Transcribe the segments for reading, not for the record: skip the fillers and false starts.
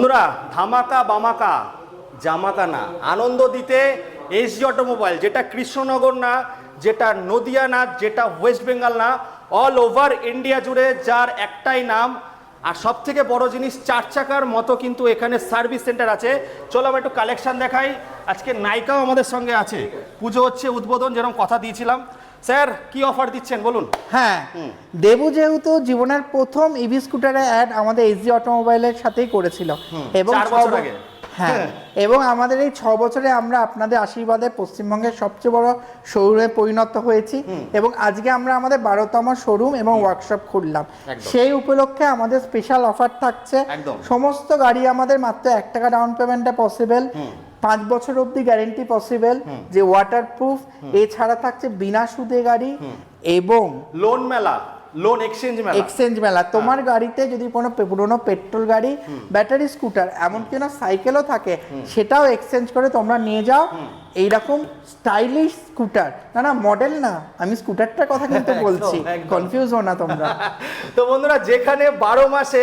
বন্ধুরা, ধামাকা বামাকা জামাকা না, আনন্দ দিতে এসজি অটোমোবাইল, যেটা কৃষ্ণনগর না, যেটা নদিয়া না, যেটা ওয়েস্ট বেঙ্গল না, অল ওভার ইন্ডিয়া জুড়ে যার একটাই নাম। আর সব থেকে বড় জিনিস, 4 চাকার মতো কিন্তু এখানে সার্ভিস সেন্টার আছে। চলো আমরা একটু কালেকশন দেখাই। আজকে নাইকাও আমাদের সঙ্গে আছে, পুজো হচ্ছে, উদ্বোধন যেরকম কথা দিয়েছিলাম। স্যার কি অফার দিচ্ছেন বলুন। হ্যাঁ, দেবু যেহেতু জীবনের প্রথম ইভি স্কুটারের অ্যাড আমাদের এসজি অটোমোবাইলের সাথেই করেছিল এবং 4 বছর আগে। হ্যাঁ, এবং আমাদের এই 6 বছরে আমরা আপনাদের আশীর্বাদে পশ্চিমবঙ্গের সবচেয়ে বড় শোরুমে পরিণত হয়েছি এবং আজকে আমরা আমাদের 12তম শোরুম এবং ওয়ার্কশপ খুললাম। সেই উপলক্ষে আমাদের স্পেশাল অফার থাকছে। সমস্ত গাড়ি আমাদের মাত্র 1 টাকা ডাউন পেমেন্টে পসিবল, 5 বছর অবধি গ্যারেন্টি পসিবল, যে ওয়াটারপ্রুফ। এছাড়া থাকছে বিনা সুদে গাড়ি এবং লোন মেলা, লোন এক্সচেঞ্জ মেলা। তোমার গাড়িতে যদি কোনো পুরনো পেট্রোল গাড়ি, ব্যাটারি স্কুটার, এমনকি না সাইকেলও থাকে, সেটাও এক্সচেঞ্জ করে তোমরা নিয়ে যাও। এইরকম স্টাইলিশ স্কুটার, না মডেল না, আমি স্কুটারটার কথা কিন্তু বলছি, কনফিউজ হও না তোমরা। তো বন্ধুরা, যেখানে 12 মাসে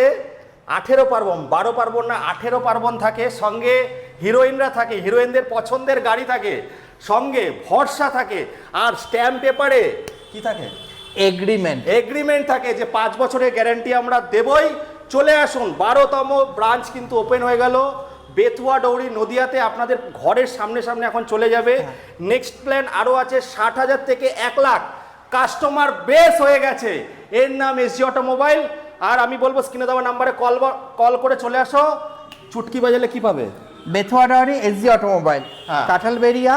18 পার্বণ, 12 পার্বণ না 18 পার্বণ থাকে, সঙ্গে হিরোইনরা থাকে, হিরোইনদের পছন্দের গাড়ি থাকে, সঙ্গে ভরসা থাকে, আর স্ট্যাম্প পেপারে কি থাকে, এগ্রিমেন্ট থাকে যে 5 বছরের গ্যারান্টি আমরা দেবই। চলে আসুন, 12তম ব্রাঞ্চ কিন্তু ওপেন হয়ে গেল বেতুয়া ডৌরি নদিয়াতে, আপনাদের ঘরের সামনে সামনে এখন চলে যাবে। নেক্সট প্ল্যান আরও আছে, 60,000 থেকে 1 লাখ কাস্টমার বেস হয়ে গেছে। এর নাম এসজি অটোমোবাইল। আর আমি বলবো স্ক্রিনে দেওয়া নাম্বারে কল করে চলে আসো। চুটকি বাজালে কি পাবে? Betua dowry SG automobile, Kanthalberia.